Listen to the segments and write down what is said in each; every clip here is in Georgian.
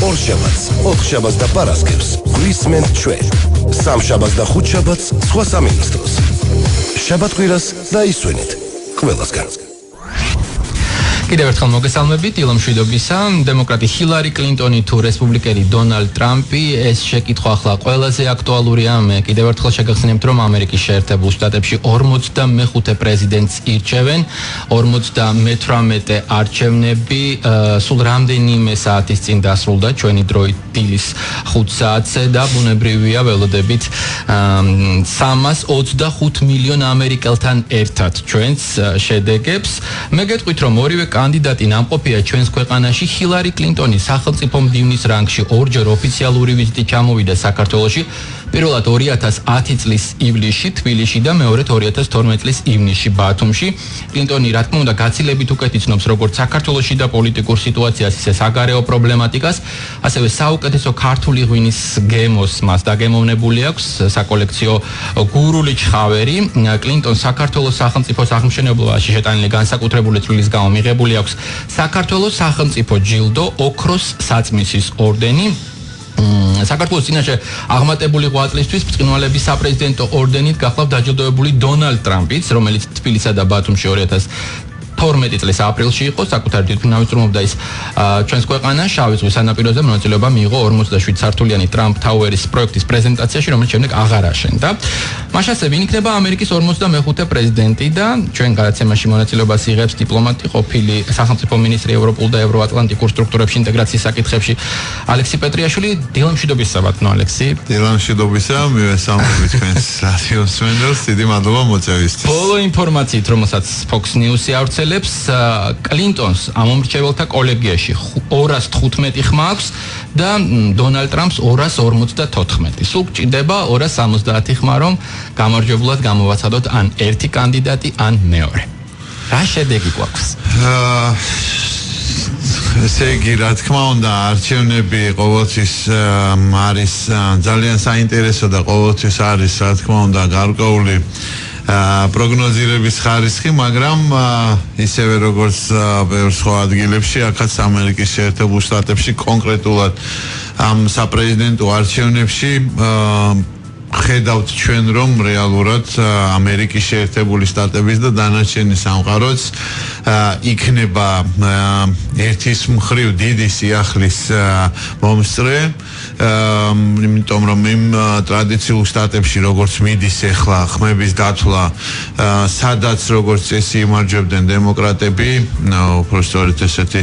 ორშაბათს, ოთხშაბათს და პარასკევს გვისმენთ ჩვენ. სამშაბათს და ხუთშაბათს სხვა სამინისტროს. შაბათ-კვირას დაისვენეთ ყველასგან. კიდევ ერთხელ მოგესალმებით, ილამშვიდობისა. დემოკრატი ჰილარი კლინტონი თუ რესპუბლიკელი დონალდ ტრამპი, ეს შეკითხვა ახლა ყველაზე აქტუალურია. მე კიდევ ერთხელ შეგახსენებთ, რომ ამერიკის შეერთებულ შტატებში 45 პრეზიდენტს ირჩევენ, 58 არჩევნები სულ რამდენიმე საათის წინ დასრულდა ჩვენი დროით დილის 5 საათზე და ბუნებრივია ველოდებით 325 მილიონ ამერიკელთან ერთად ჩვენს შედეგებს. მე გეტყვით, რომ ორივე კანდიდატი ნამყოფია ჩვენს ქვეყანაში. ჰილარი კლინტონი სახელმწიფო მდივნის რანგში ორჯერ ოფიციალური ვიზიტი ჩამოვიდა საქართველოში. პირველად 2010 წლის ივლისში თბილისში და მეორედ 2012 წლის ივნისში ბათუმში. კლინტონი რა თქმა უნდა გაცილებით უკეთ იცნობს როგორც საქართველოში და პოლიტიკურ სიტუაციას, ისე საგარეო პრობლემატიკას, ასევე საუკეთესო ქართული ღვინის გემოს მას დაგემოვნებული აქვს საკოლექციო გურული ჩხავერი. კლინტონს საქართველოს სახელმწიფო სახელმშენებლობაში შეტანილი განსაკუთრებული წვლილის გამო მიღებული აქვს საქართველოს სახელმწიფო ჯილდო, ოქროს საწმისის ორდენი. საქართველოს წინაშე აღმატებული ღვაწლისთვის ბრწყინვალების საპრეზიდენტო ორდენით გახლავთ დაჯილდოებული დონალდ ტრამპიც, რომელიც თბილისსა და ბათუმში 2012 წლის აპრილში იყო, საკუთარი თვითმფრინავით სტუმრობდა ის ჩვენს ქვეყანას. შავი ზღვის სანაპიროზე მონაწილეობა მიიღო 47 სართულიანი ტრამპ თაუერის პროექტის პრეზენტაციაში, რომელიც შემდეგ აღარ აშენდა. მაშასე ვინ იქნება ამერიკის 45 პრეზიდენტი და ჩვენ გადაცემაში მონაწილეობას იღებს დიპლომატი, ყოფილი სახელმწიფო მინისტრი ევროპულ და ევროატლანტიკურ სტრუქტურებში ინტეგრაციის საკითხებში ალექსი პეტრიაშვილი. დილამშვიდობის საბათნო ალექსი. დილამშვიდობისა, მივესალმებით თქვენს რადიოს მსმენელს, დიდი მადლობა მოწვევისთვის. ბოლო ინფორმაციით, რომელსაც Fox News-ი ავრცელებს, კლინტონს ამომრჩეველთა კოლეგიაში 215 ხმა აქვს და დონალდ ტრამპს 254. სულ გჭირდება 270 ხმა, რომ გამარჯვებულად გამოვაცადოთ ან ერთი კანდიდატი, ან მეორე. რა შედეგი გვაქვს? ესე იგი, რა თქმა უნდა, არჩევნები ყოველთვის არის ძალიან საინტერესო და ყოველთვის არის, რა თქმა უნდა, გარკვეული პროგნოზირების ხარისხი, მაგრამ ისევე როგორც ბევრ სხვა ადგილებში, აქაც ამერიკის შეერთებულ შტატებში კონკრეტულად ამ საპრეზიდენტო არჩევნებში ხედავთ ჩვენ, რომ რეალურად ამერიკის შეერთებული შტატების და დანარჩენი სამყაროც იქნება ერთის მხრივ დიდი სიახლის მომსწრე, იმიტომ რომ იმ ტრადიციულ შტატებში, როგორც მიდის ახლა ხმების დათვლა, სადაც როგორც წესი იმარჯვებდნენ დემოკრატები, უბრალოდ ესეთი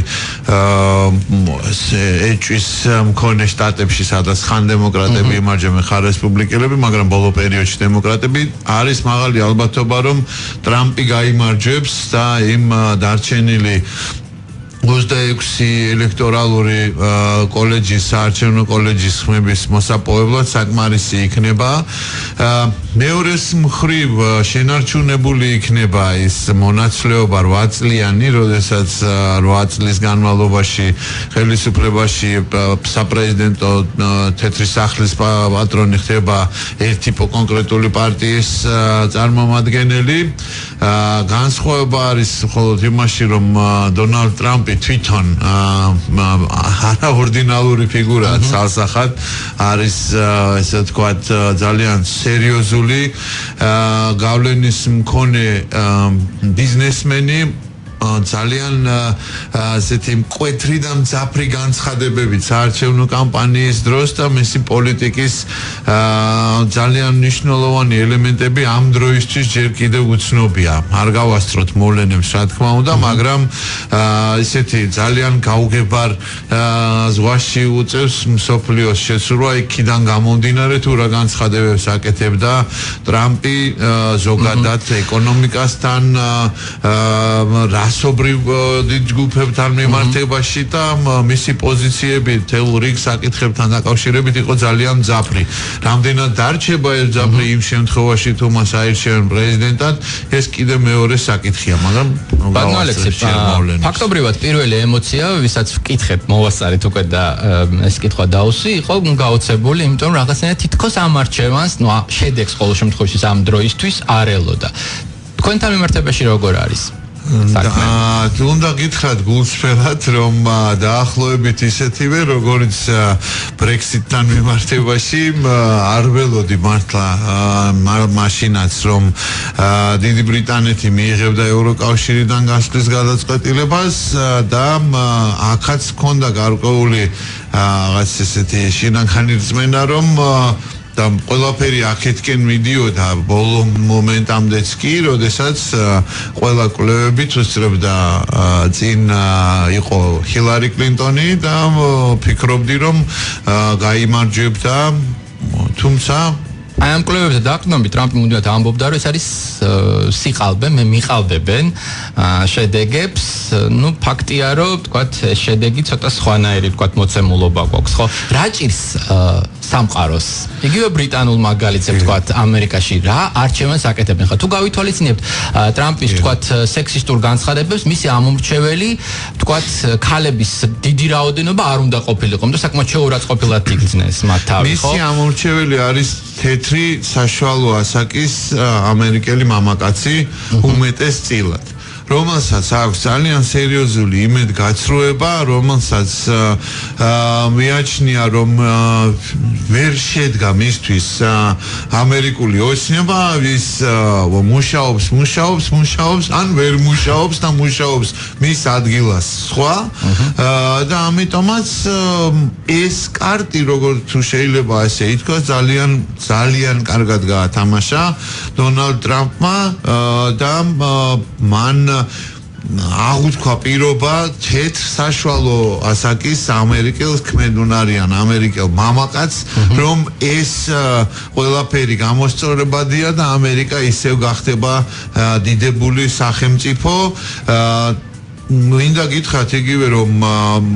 ეჭვის მქონე შტატებში, სადაც ხან დემოკრატები იმარჯვებენ, ხან რესპუბლიკელები, მაგრამ ბოლო პერიოდში დემოკრატები არის მაღალი ალბათობა, რომ ტრამპი გაიმარჯვებს და იმ დარჩენილი 26 ელექტორალური კოლეჯის, საარჩევნო კოლეჯის ხმების მოსაპოვებლად საკმარისი იქნება. მეორეს მხრივ შენარჩუნებული იქნება ის მონაცვლეობა 8 წლიანი, როდესაც 8 წლის განმავლობაში ხელისუფლებაში საპრეზიდენტო თეთრი სახლის პატრონი ხდება ერთი კონკრეტული პარტიის წარმომადგენელი. განსხვავება არის მხოლოდ იმაში, რომ დონალდ ტრამპი თვითონ არაორდინალური ფიგურაა, ცალსახად არის, ესე ვთქვათ, ძალიან სერიოზული გავლენის მქონე ბიზნესმენი, ძალიან ასეთი მკვეთრი და მძაფრი განცხადებებით საარჩევნო კამპანიის დროს და მისი პოლიტიკის ძალიან მნიშვნელოვანი ელემენტები ამ დროისთვის ჯერ კიდევ უცნობია. არ გავასწროთ მოვლენებს, რა თქმა უნდა, მაგრამ ისეთი ძალიან გაუგებარ ზღვაში უწევს მსოფლიოს შესრულვა, იქიდან გამომდინარე თუ რა განცხადებებს აკეთებდა ტრამპი ზოგადად ეკონომიკასთან, რასობრივ დიდ ჯგუფებთან მიმართებაში და მისი პოზიციები თელ რიგ საკითხებთან დაკავშირებით იყო ძალიან მძაფრი. რამდენად დარჩება ეს მძაფრი იმ შემთხვევაში, თუ მას აირჩევენ პრეზიდენტად, ეს კიდევ მეორე საკითხია, მაგრამ ბატონო ალექსი, ფაქტობრივად პირველი ემოცია, ვისაც ვკითხეთ, მოვასწარით უკვე და ეს კითხვა დაუსვი, იყო გაოცებული, იმიტომ რომ რაღაცნაირად თითქოს ამ არჩევანს, შედეგს ყოველ შემთხვევაში ამ დროისთვის არ ელოდა. თქვენთან მიმართებაში როგორ არის? უნდა გითხრათ გულწრფელად, რომ დაახლოებით ისეთივე, როგორც Brexit-თან მიმართებაში არ ველოდი მართლა მაშინაც, რომ დიდი ბრიტანეთი მიიღებდა ევროკავშირიდან გასვლის გადაწყვეტილებას და აქაც ჰქონდა გარკვეული რაღაც ესეთი შინაგანი რწმენა, რომ და ყველაფერი აქეთკენ მიდიოდა ბოლო მომენტამდეც კი, როდესაც ყველა კვლევებით უსწრებდა წინ იყო ჰილარი კლინტონი და ფიქრობდი, რომ გაიმარჯვებდა, თუმცა აი ამ კვლევებზე დაყრდნობით ტრამპი მუდმივად ამბობდა, რომ ეს არის სიყალბე, მე მიყალბებენ შედეგებს, ну ფაქტია, რომ თქვათ შედეგი ცოტა სხვანაირი, თქვათ მოცემულობა გვაქვს, ხო? რა ჭირს სამყაროს? იგივე ბრიტანულ მაგალითს თქვათ ამერიკაში რა არჩევანს აკეთებენ, ხო? თუ გავითვალისწინებთ ტრამპის თქვათ სექსისტურ განცხადებებს, მისი ამომრჩეველი თქვათ ქალების დიდი რაოდენობა არ უნდა ყოფილიყო, და საკმაოდ შეურაცხყოფილად იქნეს მათ თავი, ხო? მისი ამომრჩეველი არის თეთრი საშუალო ასაკის ამერიკელი მამაკაცი უმეტესწილად, რომელსაც აქვს ძალიან სერიოზული იმედგაცრუება, რომელსაც მიაჩნია, რომ ვერ შედგა მისთვის ამერიკული ოცნება, ის მუშაობს, ან ვერ მუშაობს და მუშაობს მის ადგილას სხვა და ამიტომაც ეს კარტი, როგორც თუ შეიძლება ასე ითქვას, ძალიან კარგად გაათამაშა დონალდ ტრამპმა და მან აღუთქვა პირობა თეთრ საშუალო ასაკის ამერიკელს ქმედუნარიან ამერიკელ მამაკაცს, რომ ეს ყველაფერი გამოსწორებადია და ამერიკა ისევ გახდება დიდებული სახელმწიფო. მინდა გითხრათ იგივე, რომ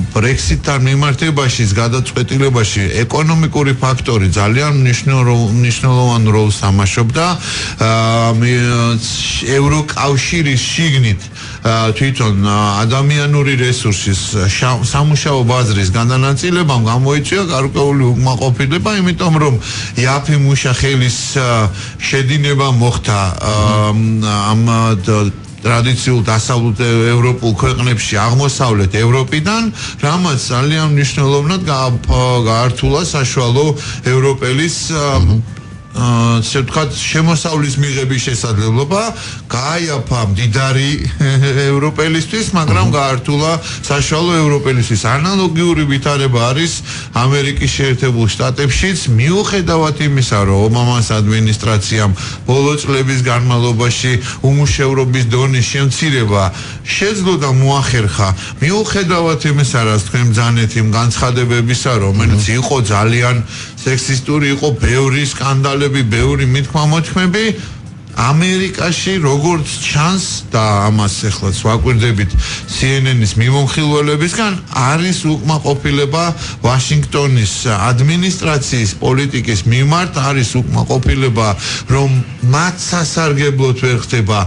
Brexit-თან მიმართებაში გადაწყვეტილებაში ეკონომიკური ფაქტორი ძალიან მნიშვნელოვან როლს თამაშობდა. ევროკავშირის შიგნით თვითონ ადამიანური რესურსის სამუშაო ბაზრის განანაწილებამ გამოიწვია გარკვეული უკმაყოფილება, იმიტომ რომ იაფი მუშახელის შედინება მოხდა ამ ტრადიციულ დასავლეთ ევროპულ ქვეყნებში აღმოსავლეთ ევროპიდან, რამაც ძალიან მნიშვნელოვნად გაართულა საშუალო ევროპელის ასე ვთქვათ, შემოსავლის მიღების შესაძლებლობა, გააიაფა მდიდარი ევროპელისთვის, მაგრამ გაართულა საშუალო ევროპელისთვის. ანალოგიური ვითარება არის ამერიკის შეერთებულ შტატებშიც, მიუხედავად იმისა, რომ ობამას ადმინისტრაციამ ბოლო წლების განმავლობაში უმუშევრობის დონის შემცირება შეძლო და მოახერხა, მიუხედავად იმისა, რაც თქვენ ბრძანეთ იმ განცხადებებისა, რომელიც იყო ძალიან სექსისტური, იყო ბევრი სკანდალები, ბევრი მithmamothmები, ამერიკაში როგორც ჩანს და ამას ეხლა ვაკვირდებით CNN-ის მიმომხილველებისგან, არის უკმაყოფილება ვაშინგტონის ადმინისტრაციის პოლიტიკის მიმართ, არის უკმაყოფილება, რომ მათ სასარგებლოდ ვერ ხდება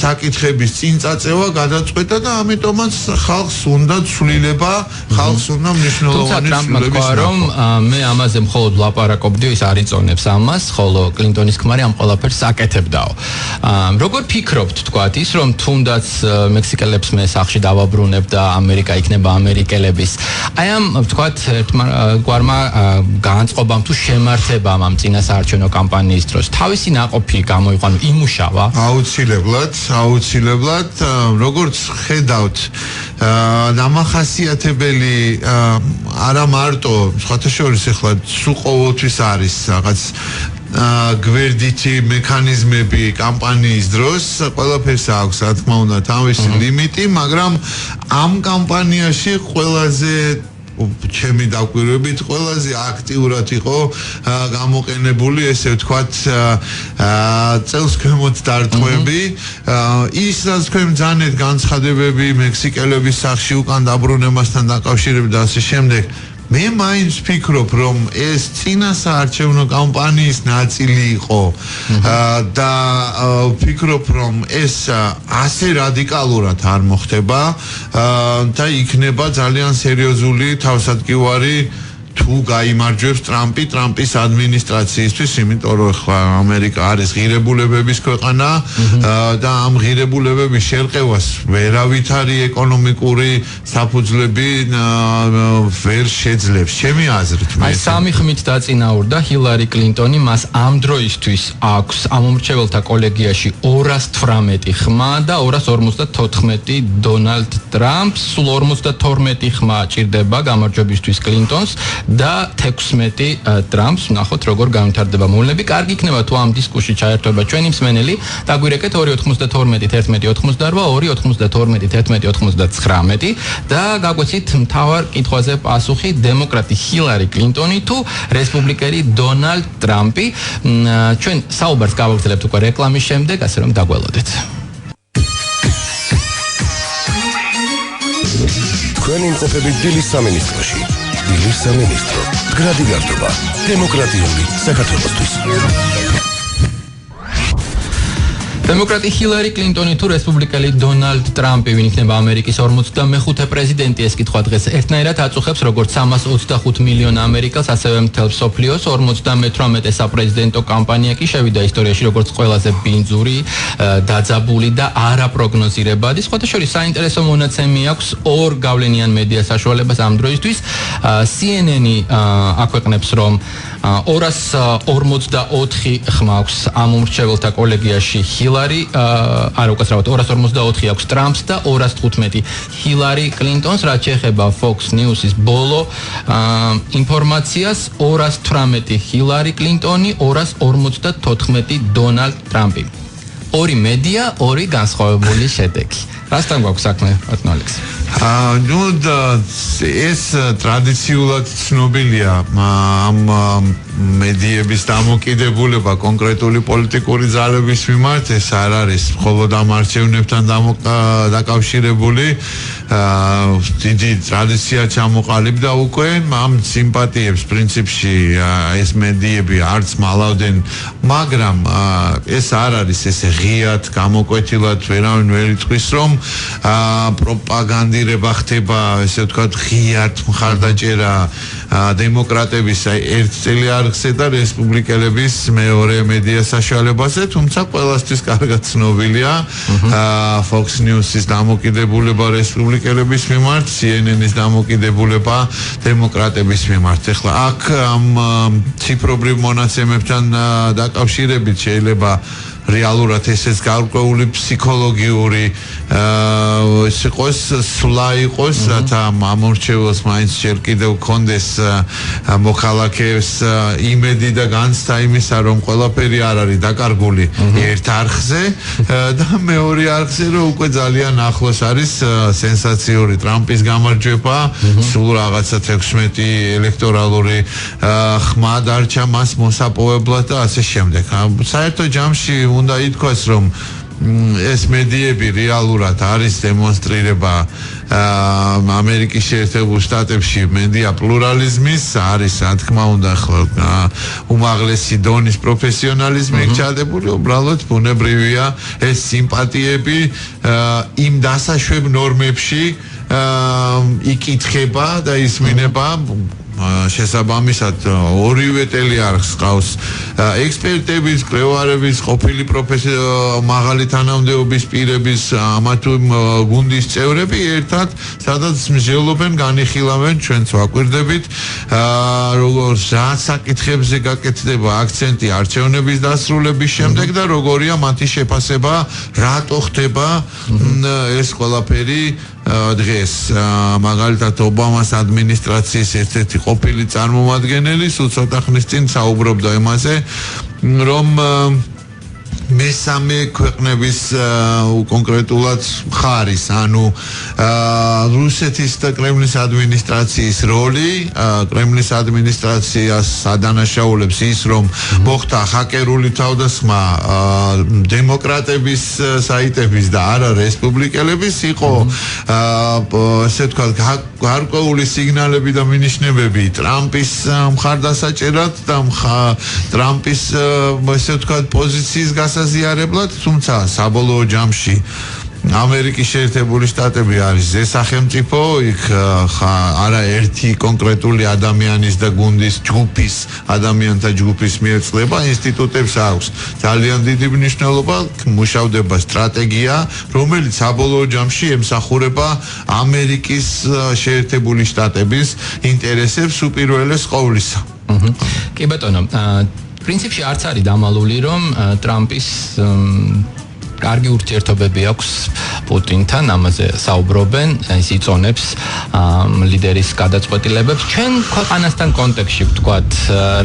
საკითხების წინწაწევა, გადაწყვეტა და ამიტომაც ხალხს უნდა ცვლილება, ხალხს უნდა მნიშვნელოვანი ცვლილების ნახვა. მე ამაზე მხოლოდ ვლაპარაკობდი, ის არ იწონებს ამას, ხოლო კლინტონის ქმარი ამ ყველაფერს აკეთებდაო. როგორ ფიქრობთ, თქვათ, ის რომ თუნდაც მექსიკელებს მე სახში დავაბრუნებ და ამერიკა იქნება ამერიკელების, აი ამ თქვათ გვარმა განწყობამ თუ შემართებამ ამ წინასაარჩევნო კამპანიის დროს თავისი ნაყოფი გამოიყვანა, იმუშავა? აუცილებლად, როგორც ხედავთ, დამახასიათებელი არა მარტო სხვათა შორის ეხლა სულ ყოველთვის არის რაღაც გვერდითი მექანიზმები კამპანიის დროს, ყველაფერს აქვს რა თქმა უნდა თავისი ლიმიტი, მაგრამ ამ კამპანიაში ყველაზე ჩემი დაკვირვებით ყველაზე აქტიურად იყო გამოყენებული, ესე ვთქვათ, წელს ქვემოთ დარტყმები, ის რაც თქვენ ბრძანეთ განცხადებები მექსიკელების სახში უკან დაბრუნებასთან დაკავშირებით და ასე შემდეგ. მე მაინც ფიქრობ, რომ ეს წინასაარჩევნო კამპანიის ნაწილი იყო და ფიქრობ, რომ ეს ასე რადიკალურად არ მოხდება და იქნება ძალიან სერიოზული თავსატკივარი თუ გაიმარჯვებს ტრამპის ადმინისტრაციისთვის, იმიტომ რომ ხა ამერიკა არის ღირებულებების ქვეყანა და ამ ღირებულებების შერყევას ვერავითარი ეკონომიკური საფუძვლები ვერ შეძლებს. ჩემი აზრით, აი სამი ხმით დაწინაურდა ჰილარი კლინტონი, მას ამ დროისთვის აქვს ამომრჩეველთა კოლეგიაში 218 ხმა და 254 დონალდ ტრამპს, სულ 52 ხმა ჭირდება გამარჯვებისთვის კლინტონს და 16 ტრამპს. ნახოთ როგორ განვითარდება მოვლენები. კარგი იქნება თუ ამ დისკუსში ჩაერთვება ჩვენი მსმენელი. დაგვირეკეთ 292 11 88 292 11 99 და გაგვეცით მთავარ კითხვაზე პასუხი: დემოკრატი ჰილარი კლინტონი თუ რესპუბლიკელი დონალდ ტრამპი? ჩვენ საუბარს გავაგრძელებთ უკვე რეკლამის შემდეგ, ასე რომ დაგველოდეთ. თქვენი მყოფები დილის სამინისტროში. დილის სამინისტრო. მდგრადი გართობა. დემოკრატიული საქართველოსთვის. დემოკრატი ჰილარი კლინტონი თუ რესპუბლიკელი დონალდ ტრამპი ვინ იქნება ამერიკის 45 პრეზიდენტი? ეს კითხვა დღეს ერთნაირად აწუხებს როგორც 325 მილიონ ამერიკელს, ასევე მთელ მსოფლიოს. 58 საპრეზიდენტო კამპანია კი შევიდა ისტორიაში როგორც ყველაზე ბინძური, დაძაბული და არაპროგნოზირებადი. სხვათა შორის საინტერესო მონაცემი აქვს ორ გავლენიან მედია საშუალებას ამ დროისთვის. CNN-ი აქვეყნებს, რომ 244 ხმა აქვს ამომრჩეველთა კოლეგიაში ჰილარი, არა უკაცრავად 244 აქვს ტრამპს და 215 ჰილარი კლინტონს. რაც შეეხება Fox News-ის ბოლო ინფორმაციას, 218 ჰილარი კლინტონი, 254 დონალდ ტრამპი. ორი მედია, ორი განსხვავებული შედეგი. რასთან გვაქვს საქმე, ბატონ ალექსი? ნუ ეს ტრადიციულად ცნობილია ამ მედიების დამოკიდებულება კონკრეტული პოლიტიკური ძალების მიმართ. ეს არ არის მხოლოდ ამ არჩევნებთან დაკავშირებული. დიდი ტრადიცია ჩამოყალიბდა უკვე. ამ სიმპათიებს პრინციპში ეს მედიები არც მალავდნენ, მაგრამ ეს არ არის ესე ღიად გამოკვეთილად ვერავინ ვერ იტყვის, რომ პროპაგანდირება ხდება, ესე ვთქვათ, ღიად მხარდაჭერა დემოკრატების ერთ წელი არხზე და რესპუბლიკელების მეორე მედია საშუალებაზე, თუმცა ყველასთვის კარგად ცნობილია Fox News-ის დამოკიდებულება რესპუბლიკელების მიმართ, CNN-ის დამოკიდებულება დემოკრატების მიმართ. ეხლა აქ ამ ციფრობრივ მონაცემებთან დაკავშირებით შეიძლება რეალურად ესეც გარკვეული ფსიქოლოგიური ეს იყოს, სვლა იყოს, რათა ამორჩეველს მაინც ჯერ კიდევ კონდეს მოქალაქეებს იმედი და განცდა იმისა, რომ ყველაფერი არ არის დაკარგული ერთ არხზე და მეორე არხზე, რომ უკვე ძალიან ახლოს არის სენსაციური ტრამპის გამარჯვება, სულ რაღაცა 16 ელექტორალური ხმა დარჩა მას მოსაპოვებლად და ასე შემდეგ. საერთო ჯამში უნდა ითქვას, რომ ეს მედიები რეალურად არის დემონსტრირება ამერიკის შეერთებულ შტატებში მედია პლურალიზმის, არის რა თქმა უნდა უმაღლესი დონის პროფესიონალიზმი ჩადებული, უბრალოდ ბუნებრივია ეს სიმპათიები იმ დასაშვებ ნორმებში იკითხება და ისმინება. შესაბამისად ორივე ტელეარხს ყავს ექსპერტების, კვლევარების, ყოფილი მაღალი თანამდებობის პირების, ამა თუ გუნდის წევრები ერთად, სადაც მსჯელობენ, განიხილავენ, ჩვენც ვაკვირდებით, როგორც რა საკითხებზე გაკეთდება აქცენტი არჩევნების დასრულების შემდეგ და როგორია მათი შეფასება, რატო ხდება ეს ყველაფერი დღეს. მაგალითად ობამას ადმინისტრაციის ერთ-ერთი ყოფილი წარმომადგენელი სულ ცოტა ხნის წინ საუბრობდა იმაზე, რომ მესამე ქვეყნების კონკრეტულად მხარის, ანუ რუსეთის და კრემლის ადმინისტრაციის როლი, კრემლის ადმინისტრაციას ადანაშაულებს ის, რომ მოხდა ჰაკერული თავდასხმა დემოკრატების საიტების და არა რესპუბლიკელების, იყო ესე ვთქვათ გარკვეული სიგნალები და მინიშნებები ტრამპის მხარდასაჭერად და ტრამპის ესე ვთქვათ პოზიციის გასაზიარებლად, თუმცა საბოლოო ჯამში ამერიკის შეერთებული შტატები არის ზესახელმწიფო, იქ არა ერთი კონკრეტული ადამიანის და გუნდის ჯგუფის ადამიანთა ჯგუფის მიერ წლება, ინსტიტუტებს აქვს ძალიან დიდი მნიშვნელობა, მუშავდება სტრატეგია, რომელიც საბოლოო ჯამში ემსახურება ამერიკის შეერთებული შტატების ინტერესებს უპირველეს ყოვლისა. კი ბატონო, პრინციპში არც არის დამალული, რომ ტრამპის კარგი ურთიერთობები აქვს პუტინთან, ამაზე საუბრობენ, ის იწონებს ლიდერის გადაწყვეტილებებს. ჩვენ ქვეყანასთან კონტექსტში ვთქვათ,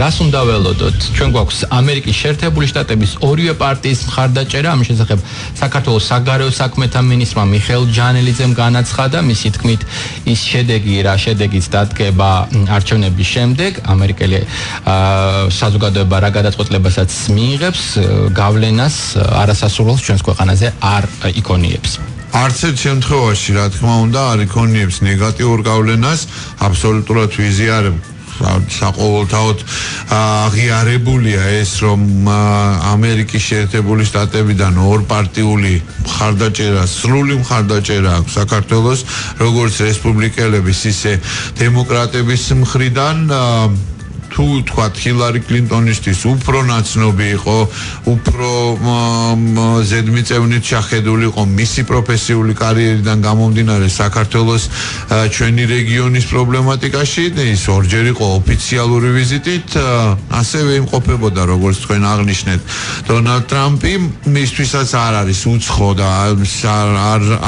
რას უნდა ველოდოთ? ჩვენ გვაქვს ამერიკის შეერთებული შტატების ორივე პარტიის მხარდაჭერა, ამის შესახებ საქართველოს საგარეო საქმეთა მინისტრმა მიხეილ ჯანელიძემ განაცხადა, მისი თქმით, ის შედეგი, რა შედეგიც დადგება არჩევნების შემდეგ, ამერიკელი საზოგადოება რა გადაწყვეტილებასაც მიიღებს, გავლენას არასასურველს ჩვენს ქვეყანაზე არ იქონიებს. არც ერთ შემთხვევაში, რა თქმა უნდა, არ იქონიებს ნეგატიურ გავლენას, აბსოლუტურად ვიზიარებ. საყოველთაოდ აღიარებულია ეს, რომ ამერიკის შეერთებული შტატებიდან ორპარტიული მხარდაჭერა, სრული მხარდაჭერა აქვს საქართველოს, როგორც რესპუბლიკელების, ისე დემოკრატების მხრიდან. თუ თქვათ ჰილარი კლინტონისთვის უფრო ნაცნობი იყო, უფრო ზედმიწევნით შეხედული იყო მისი პროფესიული კარიერიდან გამომდინარე საქართველოს ჩვენი რეგიონის პრობლემატიკაში, ის ორჯერ იყო ოფიციალური ვიზიტით, ასევე იმყოფებოდა, როგორც თქვენ აღნიშნეთ, დონალდ ტრამპი, მისთვისაც არ არის უცხო და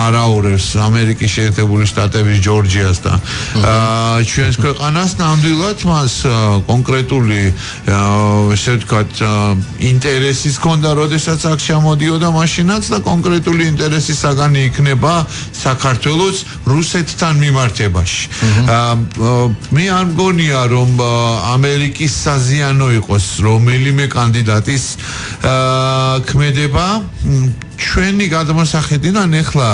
არ აურევს ამერიკის შეერთებული შტატების ჯორჯიას და ჩვენს ქვეყანას, ნამდვილად მას კონკრეტული ესე ვთქვათ ინტერესის ჰქონდა, როდესაც აქ შემოდიოდა მაშინაც და კონკრეტული ინტერესის საგანი იქნება საქართველოს რუსეთთან მიმართებაში. მე არ მგონია, რომ ამერიკის საზიანო იყოს რომელიმე კანდიდატის ქმედება. ჩვენი გადმოსახედიდან ახლა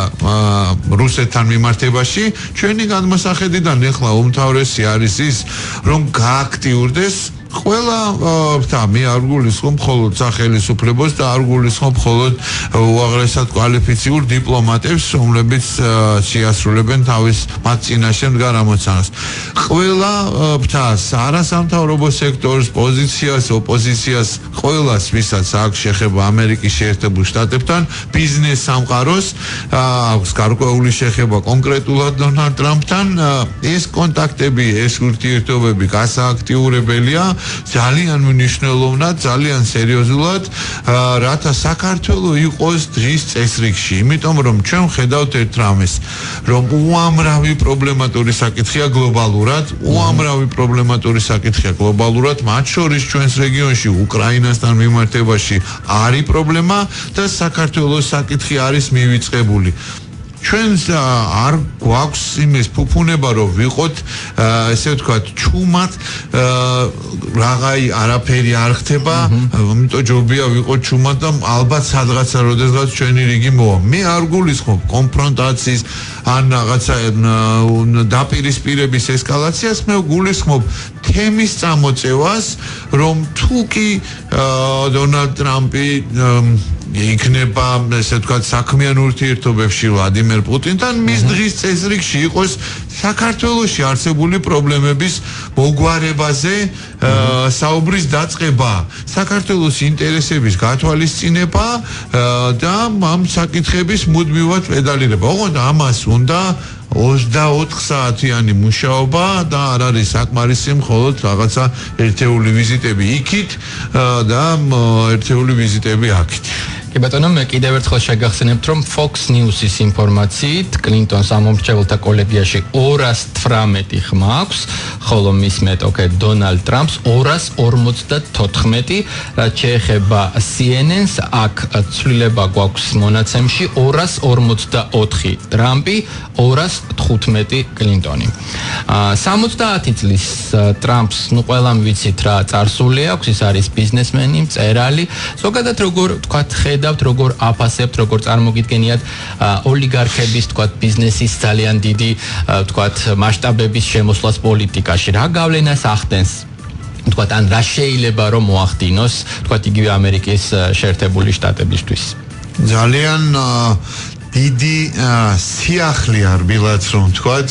რუსეთთან მიმართებაში, ჩვენი გადმოსახედიდან ახლა უმთავრესი არის ის, რომ გააქტიურდეს ყველა მე არ გულისხმობ მხოლოდ სახელმწიფოს და არ გულისხმობ მხოლოდ უაღრესად კვალიფიციურ დიპლომატებს, რომლებიც შეასრულებენ თავის მათ წინაშე მდგარ ამოცანას. ყველა არასამთავრობო სექტორს, პოზიციას, ოპოზიციას, ყველას, ვისაც აქვს შეხება ამერიკის შეერთებულ შტატებთან, ბიზნეს სამყაროს, აქვს გარკვეული შეხება კონკრეტულად დონალდ ტრამპთან, ეს კონტაქტები, ეს ურთიერთობები გასააქტიურებელია. ძალიან მნიშვნელოვნად, ძალიან სერიოზულად, რათა საქართველო იყოს დღის წესრიგში, იმიტომ რომ ჩვენ ხედავთ ერთ რამეს, რომ უამრავი პრობლემატური საკითხია გლობალურად, მათ შორის ჩვენს რეგიონში უკრაინასთან მიმართებაში არის პრობლემა და საქართველოს საკითხი არის მივიწყებული. ჩვენს არ გვაქვს იმის ფუფუნება, რომ ვიყოთ ესე ვთქვათ ჩუმად, რაღაცა არაფერი არ ხდება, ამიტომ ჯობია ვიყოთ ჩუმად და ალბათ სადღაცა როდესაც ჩვენი რიგი მოვა. მე არ გულისხმობ კონფრონტაციის ან რაღაცა დაპირისპირების ესკალაციას, მე გულისხმობ თემის წამოწევას, რომ თუ კი დონალდ ტრამპი იქნება, ესე ვთქვათ, საქმიან ურთიერთობებში ვლადიმერ პუტინთან, მის დღის წესრიგში იყოს საქართველოში არსებული პრობლემების მოგვარებაზე საუბრის დაწყება, საქართველოს ინტერესების გათვალისწინება და ამ საკითხების მუდმივად პედალირება. ოღონდ ამას უნდა 24 საათიანი მუშაობა და არ არის საკმარისი მხოლოდ რაღაცა ერთეული ვიზიტები იქით და ერთეული ვიზიტები აქეთ. კი ბატონო, მე კიდევ ერთხელ შეგახსენებთ, რომ Fox News-ის ინფორმაციით კლინტონს ამომრჩეველთა კოლეგიაში 218 ხმა აქვს, ხოლო მის მეტოქე დონალდ ტრამპს 254, რაც შეეხება CNN-ს, აქ ცვლილება გვაქვს მონაცემში 244 ტრამპი, 215 კლინტონი. 70 წლის ტრამპს, ყველამ ვიცით რა წარსული აქვს, ის არის ბიზნესმენი, მწერალი, ზოგადად როგორ ვთქვათ, ხედავთ, როგორ აფასებთ, როგორ წარმოგიდგენიათ ოლიგარქების, ვთქვათ, ბიზნესის ძალიან დიდი, ვთქვათ, მასშტაბების შემოსვლას პოლიტიკაში, რა გავლენას ახდენს, ვთქვათ, ან რა შეიძლება რომ მოახდინოს, ვთქვათ, იგივე ამერიკის შეერთებული შტატებისთვის. ძალიან დიდი სიახლე არ ბილაც რომ თქვათ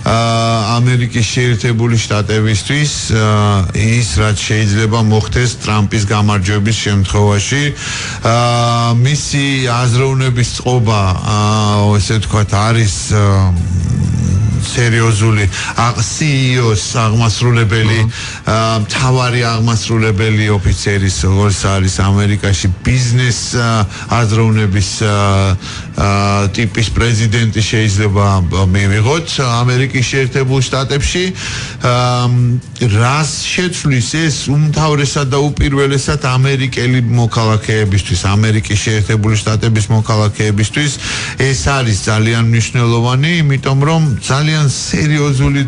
ამერიკის შეერთებული შტატებისთვის ის რაც შეიძლება მოხდეს ტრამპის გამარჯვების შემთხვევაში მისი აზროვნების წყობა ესე ვთქვათ არის სერიოზული CEO-ს აღმასრულებელი მთავარი აღმასრულებელი ოფიცერის როგორც არის ამერიკაში ბიზნეს აზროვნების ტიპის პრეზიდენტი შეიძლება მივიღოთ ამერიკის შეერთებულ შტატებში რას შეცვლის ეს უმთავრესად და უპირველესად ამერიკელი მოქალაქეებისთვის ამერიკის შეერთებული შტატების მოქალაქეებისთვის ეს არის ძალიან მნიშვნელოვანი იმიტომ რომ ძალიან სერიოზული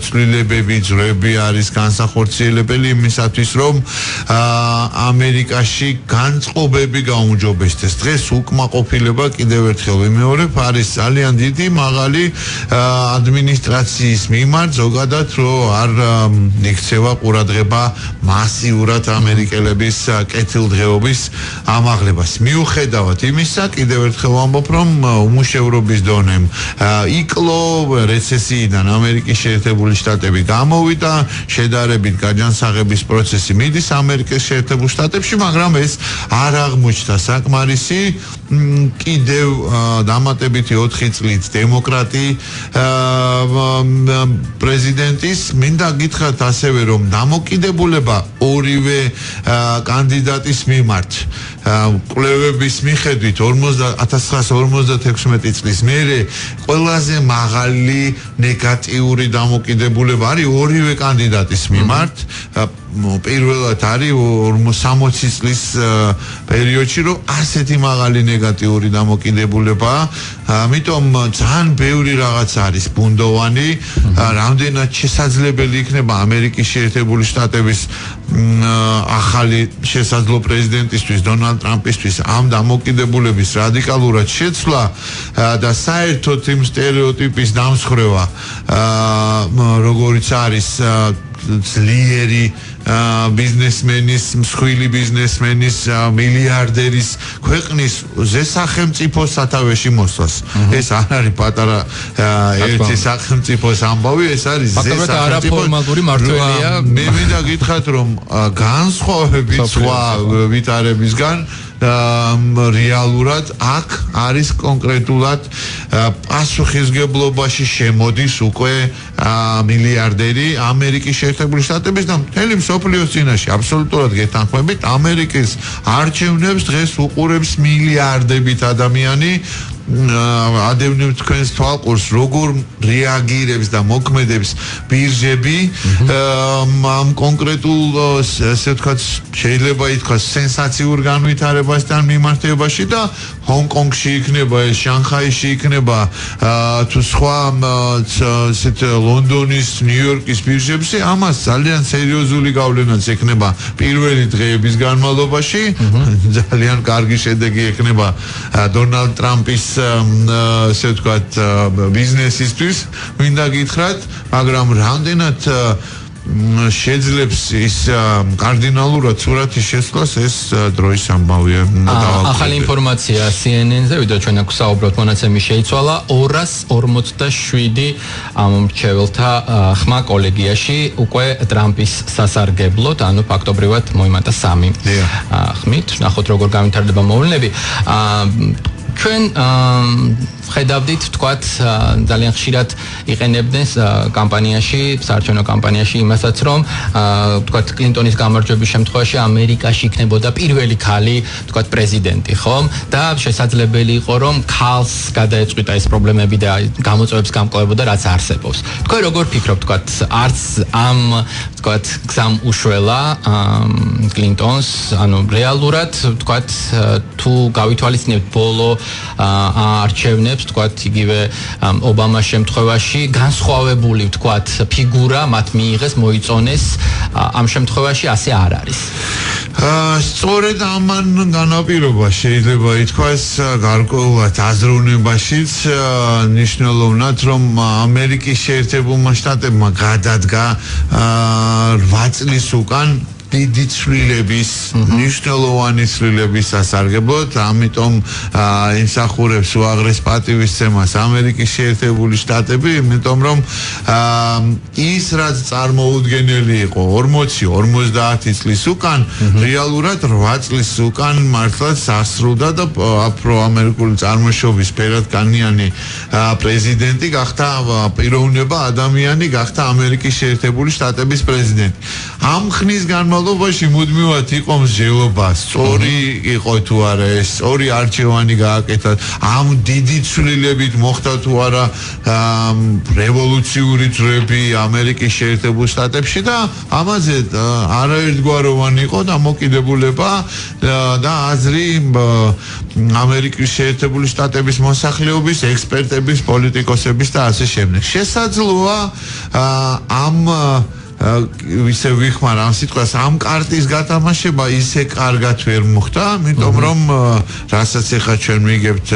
ცვლილებები ძრები არის განსახორციელებელი იმისათვის რომ ამერიკაში განწყობები გაუმჯობესდეს დღეს უკმაყოფილება კიდევ ერთხელ ვიმეორებ არის ძალიან დიდი მაღალი ადმინისტრაციის მიმართ ზოგადად რომ არ იქცევა ყურადღება მასიურად ამერიკელების კეთილდღეობის ამაღლებას მიუხედავად იმისა კიდევ ერთხელ ვამბობ რომ უმუშევრობის დონემ იკლო რეცესიიდან ამერიკის შეერთებული შტატები გამოვიდა შედარებით გაჯანსაღების პროცესი მიდის ამერიკის შეერთებულ შტატებში მაგრამ ეს არ აღმოჩნდა საკმარისი კიდევ დამატებითი 4 წლით დემოკრატი პრეზიდენტის მინდა გითხრათ ასევე რომ დამოკიდებულება ორივე კანდიდატის მიმართ კვლევების მიხედვით 1956 წლის მერე ყველაზე მაღალი ნეგატიური დამოკიდებულება არის ორივე კანდიდატის მიმართ პირველად არის 60 წლის პერიოდში რომ ასეთი მაღალი ნეგატიური დამოკიდებულება ამიტომ ძალიან ბევრი რაღაც არის ბუნდოვანი რამდენად შესაძლებელი იქნება ამერიკის შეერთებული შტატების ახალი შესაძლო პრეზიდენტისთვის დონალდ ტრამპისთვის ამ დამოკიდებულების რადიკალურად შეცვლა და საერთოდ იმ სტერეოტიპის დამსხვრევა როგორიც არის ძლიერი ბიზნესმენის, მსხვილი ბიზნესმენის, მილიარდერის ქვეყნის სახელმწიფო სათავეში მოსვლას. ეს არ არის პატარა ერთი სახელმწიფოს ამბავი, ეს არის არაფორმალური მმართველია. მე მინდა გითხრათ რომ განსხვავებით სხვა ვითარებისგან რეალურად აქ არის კონკრეტულად პასუხისგებლობაში შემოდის უკვე მილიარდერი ამერიკის შეერთებული შტატების და მთელი მსოფლიოს წინაშე აბსოლუტურად გეთანხმებით ამერიკის არჩევნებს დღეს უყურებს მილიარდებით ადამიანი ადევნებთ თქვენს თვალყურს როგორ რეაგირებს და მოქმედებს ბირჟები ამ კონკრეტულ ესე ვთქვათ შეიძლება ითქვას სენსაციურ განვითარებასთან მიმართებაში და ჰონკონგში იქნება ეს შანხაიში იქნება თუ სხვა ესეთ ლონდონის ნიუ-იორკის ბირჟებში ამას ძალიან სერიოზული გავლენაც ექნება პირველი დღეების განმავლობაში ძალიან კარგი შედეგი ექნება დონალდ ტრამპის ესე ვთქვათ ბიზნესისთვის მინდა გითხრათ მაგრამ რამდენად შეძლებს ის კარდინალურად სურათის შესვლას ეს დროის ამბავია ახალი ინფორმაცია CNN-ზე ვიდრე ჩვენ აქ საუბრობთ მონაცემი შეიცვალა 247 ამომრჩეველთა ხმა კოლეგიაში უკვე ტრამპის სასარგებლოდ ანუ ფაქტობრივად მოიმატა 3 ხმით ნახოთ როგორ განვითარდება მოვლენები ჩვენ ხედავდით თქვათ ძალიან ხშირად იყენებდნენ კამპანიაში, საარჩევნო კამპანიაში იმასაც რომ თქვათ კლინტონის გამარჯვების შემთხვევაში ამერიკაში იქნებოდა პირველი ქალი, თქვათ პრეზიდენტი, ხომ? და შესაძლებელი იყო რომ ქალს გადაეწყვიტა ეს პრობლემები და გამოწვევებს გამკლავებოდა რაც არსებობს. თქვენ როგორ ფიქრობთ, თქვათ არც ამ თქვათ გზამ უშველა კლინტონს, ანუ რეალურად თქვათ თუ გავითვალისწინებთ ბოლო არჩევნებს თქვათ იგივე ობამას შემთხვევაში განსხვავებული თქვათ ფიგურა მათ მიიღეს მოიწონეს ამ შემთხვევაში ასე არ არის სწორედ ამან განაპირობა შეიძლება ითქვას გარკვეულად აზროვნებაშიც ნიშნულოვნად რომ ამერიკის შეერთებულმა შტატებმა გადადგა 8 წლის უკან დიდი ცვლილების, მნიშვნელოვანი ცვლილების სასარგებლოდ, ამიტომ იმსახურებს უაღრეს პატივისცემას ამერიკის შეერთებული შტატები, იმიტომ რომ ის რაც წარმოუდგენელი იყო 40-50 წლის უკან, რეალურად 8 წლის უკან მართლაც ასრულდა და აფრო-ამერიკული წარმოშობის ფერადკანიანი პრეზიდენტი გახდა პიროვნება ადამიანი გახდა ამერიკის შეერთებული შტატების პრეზიდენტი. ამ ხნის განმავლობაში მუდმივად იყო მსჯელობა, სწორი იყო თუ არა ეს, სწორი არჩევანი გააკეთა, ამ დიდი ცვლილებით მოხდა თუ არა რევოლუციური ძრები ამერიკის შეერთებულ შტატებში და ამაზე არაერთგვაროვანი იყო დამოკიდებულება და აზრი ამერიკის შეერთებული შტატების მოსახლეობის, ექსპერტების, პოლიტიკოსების და ასე შემდეგ. შესაძლოა ამ ისე ვიხმარ ამ სიტყვას ამ კარტის გათამაშება ისე კარგად ვერ მოხდა, იმიტომ რომ რასაც ახლა ჩვენ ვიგებთ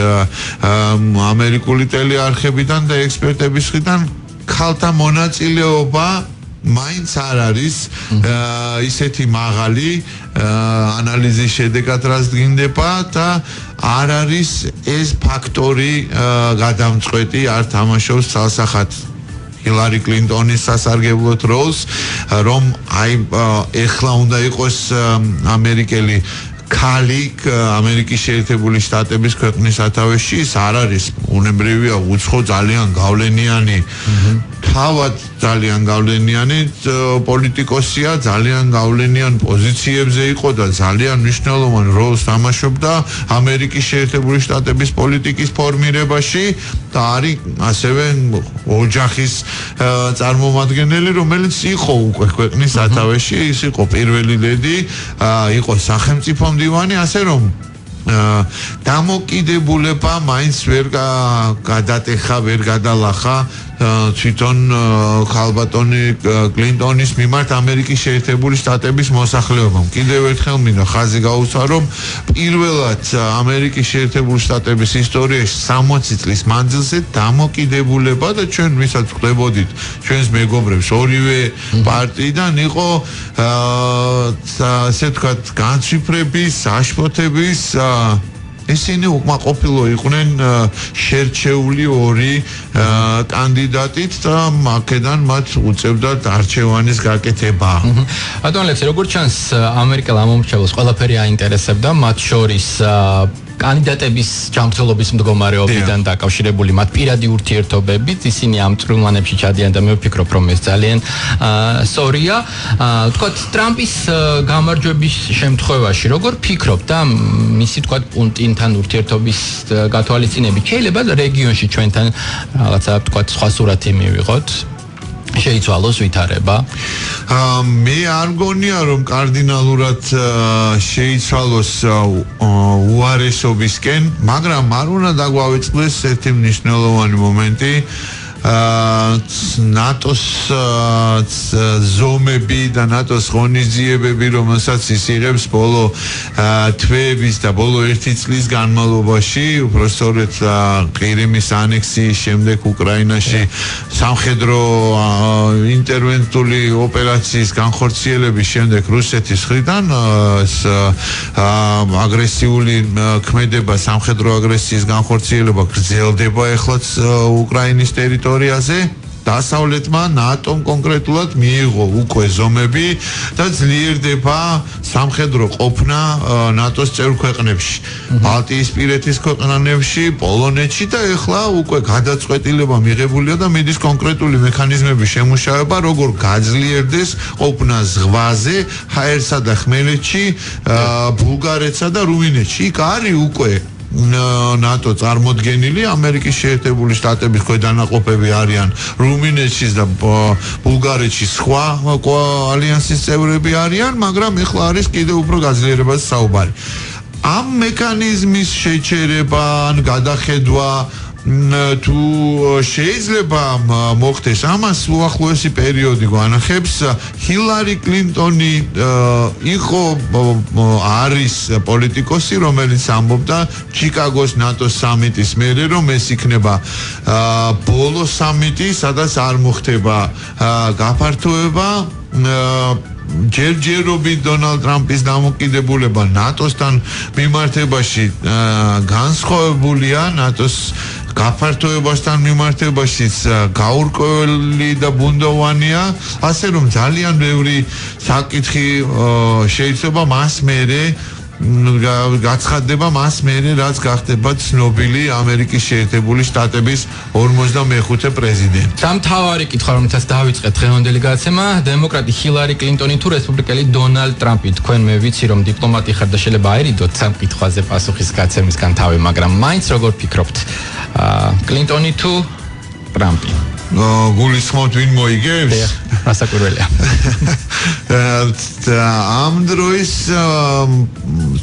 ამერიკული ტელეარხებიდან და ექსპერტების მხრიდან ქალთა მონაწილეობა მაინც არ არის ისეთი მაღალი ანალიზის შედეგად რაც დგინდება და არ არის ეს ფაქტორი გადამწყვეტი არ თამაშობს ცალსახად ჰილარი კლინტონის სასარგებლოდ როლს რომ აი ეხლა უნდა იყოს ამერიკელი ქალი ამერიკის შეერთებული შტატების ქვეყნის სათავეში ის არ არის უნებრივია უცხო ძალიან გავლენიანი თავად ძალიან გავლენიანი პოლიტიკოსია ძალიან გავლენიან პოზიციებზე იყო და ძალიან მნიშვნელოვან როლს თამაშობდა ამერიკის შეერთებული შტატების პოლიტიკის ფორმირებაში და არის ასევე ოჯახის წარმომადგენელი რომელიც იყო უკვე ქვეყნის სათავეში ის იყო პირველი ლედი იყო სახელმწიფო მდივანი ასე რომ დამოკიდებულება მაინც ვერ გადატეხა ვერ გადალახა თვითონ ხალბატონი კლინტონის მიმართ ამერიკის შეერთებული შტატების მოსახლეობამ. კიდევ ერთხელ მინდა ხაზი გაუსვა, რომ პირველად ამერიკის შეერთებული შტატების ისტორიაში 60 წლის მანძილზე დამოკიდებულება და ჩვენ ვისაც ხვდებოდით ჩვენს მეგობრებს ორივე პარტიიდან იყო ასე ვთქვათ განცვიფრების, აშფოთების ისინი უკმაყოფილო იყვნენ შერჩეული ორი კანდიდატით და აქედან მათ უწევდათ არჩევანის გაკეთება. ბატონ ლექსი, როგორც ჩანს, ამერიკელ ამომრჩევლებს ყველაფერი აინტერესებდა, მათ შორის კანდიდატების ჯანმრთელობის მდგომარეობიდან დაკავშირებული მათ პირადი ურთიერთობებით, ისინი ამ წვრილმანებში ჩადიან და მე ვფიქრობ, რომ ეს ძალიან სწორია. თქვათ, ტრამპის გამარჯვების შემთხვევაში, როგორ ფიქრობ და მისი თქვათ პუტინთან ურთიერთობის გათვალისწინებით შეიძლება რეგიონში ჩვენთან რაღაცა თქვათ სხვა სურათი მივიღოთ? შეიცვალოს ვითარება? მე არ მგონია რომ კარდინალურად შეიცვალოს უარესობისკენ, მაგრამ არ უნდა დაგვავიწყდეს ერთი მნიშვნელოვანი მომენტი ნატოს ზომები და ნატოს ღონისძიებები, რომელსაც ის იღებს ბოლო თვეების და ბოლო 1 წლის განმავლობაში, უბრალოდ ყირიმის ანექსიის შემდეგ უკრაინაში სამხედრო ინტერვენციული ოპერაციის განხორციელების შემდეგ რუსეთის მხრიდან აგრესიული ქმედება, სამხედრო აგრესიის განხორციელება გრძელდება ეხლაც უკრაინის ტერიტორიაზე. დასავლეთმა ნატომ კონკრეტულად მიიღო უკვე ზომები და ძლიერდება სამხედრო ყოფნა ნატოს წევრ ქვეყნებში, ბალტიისპირეთის ქვეყნებში, პოლონეთში და ეხლა უკვე გადაწყვეტილება მიღებულია და მიდის კონკრეტული მექანიზმების შემუშავება, როგორ გაძლიერდეს ყოფნა ზღვაზე, ჰაერსა და ხმელეთში, ბულგარეთსა და რუმინეთში. იქ არის უკვე ნატო წარმოდგენილი, ამერიკის შეერთებული შტატების ქვედანაყოფები არიან რუმინეთში და ბულგარეთში სხვა ალიანსის წევრები არიან, მაგრამ ეხლა არის კიდევ უფრო გაძლიერებაზე საუბარი. ამ მექანიზმის შეჩერება ან გადახედვა თუ შეიძლება მოხდეს ამას უახლოესი პერიოდი გვანახებს. ჰილარი კლინტონი იყო არის პოლიტიკოსი, რომელიც ამბობდა ჩიკაგოს ნატოს სამიტის მერე, რომ ეს იქნება ბოლო სამიტი, სადაც არ მოხდება გაფართოება ჯერჯერობით დონალდ ტრამპის დამოკიდებულება ნატოსთან მიმართებაში განსხვავებულია ნატოს გაფართოებასთან მიმართებაშიც გაურკვეველი და ბუნდოვანია, ასე რომ ძალიან ბევრი საკითხი შეიძლება მას მერე გაცხადდება მას მერე რაც გახდება ცნობილი ამერიკის შეერთებული შტატების 45 პრეზიდენტი. სამთავარი კითხვა რომელთაც დავიწყეთ დღევანდელი გადაცემა, დემოკრატი ჰილარი კლინტონი თუ რესპუბლიკელი დონალდ ტრამპი, თქვენ მე ვიცი რომ დიპლომატი ხარ და შეიძლება აერიდოთ სამ კითხვაზე პასუხის გაცემისგან თავი, მაგრამ მაინც როგორ ფიქრობთ? კლინტონი თუ ტრამპი? გულისხმობთ ვინ მოიგებს? რასაკვირველია. ამ დროის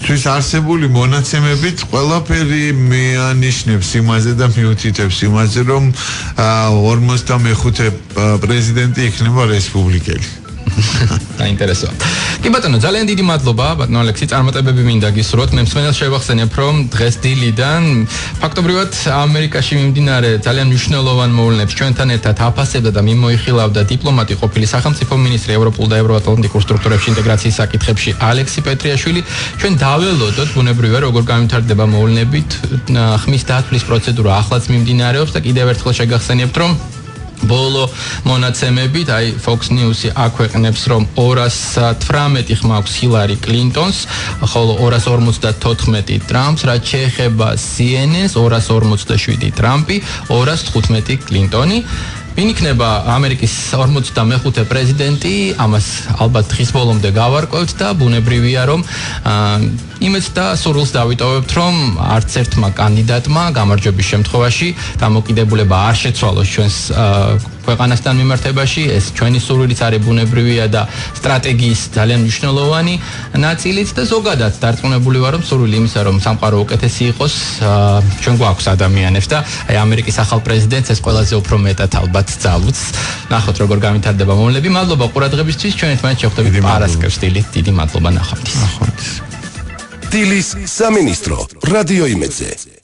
თვის არსებული მონაცემებით ყველაფერი მეანიშნებს იმაზე და მიუთითებს იმაზე, რომ 45 პრეზიდენტი იქნება რესპუბლიკელი. Საინტერესოა. კი ბატონო, ძალიან დიდი მადლობა, ბატონო ალექსი, წარმატებები მინდა გისურვოთ. მე მსმენელს შევახსენებ, რომ დღეს დილიდან ფაქტობრივად ამერიკაში მიმდინარე ძალიან მნიშვნელოვან მოვლენებს ჩვენთან ერთად აფასებდა და მიმოიხილავდა დიპლომატი ყოფილი სახელმწიფო მინისტრი ევროპულ და ევროატლანტიკურ სტრუქტურებში ინტეგრაციის საკითხებში ალექსი პეტრიაშვილი. ჩვენ დაველოდოთ ბუნებრივია როგორ გამვითარდება მოვლენებით, ხმის დათვლის პროცედურა ახლაც მიმდინარეობს და კიდევ ერთხელ შეგახსენებთ, რომ ბოლო მონაცემებით, აი Fox News-ი აქვეყნებს, რომ 218 ხმა აქვს ჰილარი კლინტონს, ხოლო 254 ტრამპს, რაც შეეხება CNN-ს 247 ტრამპი, 215 კლინტონი. ვინ იქნება ამერიკის 45 პრეზიდენტი, ამას ალბათ დღის ბოლომდე გავარკვევთ და ბუნებრივია რომ იმედს და სურვილს დავიტოვებთ, რომ არც ერთმა კანდიდატმა გამარჯვების შემთხვევაში დამოკიდებულება არ შეცვალოს ჩვენს ქვეყანასთან მიმართებაში, ეს ჩვენი სურვილიც არის ბუნებრივია და სტრატეგიის ძალიან მნიშვნელოვანი ნაწილიც და ზოგადად დარწმუნებული ვარ, რომ სურვილი იმისა, რომ სამყარო უკეთესი იყოს, ჩვენ გვაქვს ადამიანებს და აი ამერიკის ახალ პრეზიდენტს ეს ყველაზე უფრო მეტად ალბათ ძალუც. ნახოთ როგორ გამვითარდება მოვლენები. მადლობა ყურადღებისთვის. ჩვენ ერთმანეთს შევხვდებით პარასკევს დილით. დიდი მადლობა ნახვამდის. დილის სამინისტრო რადიო იმედზე.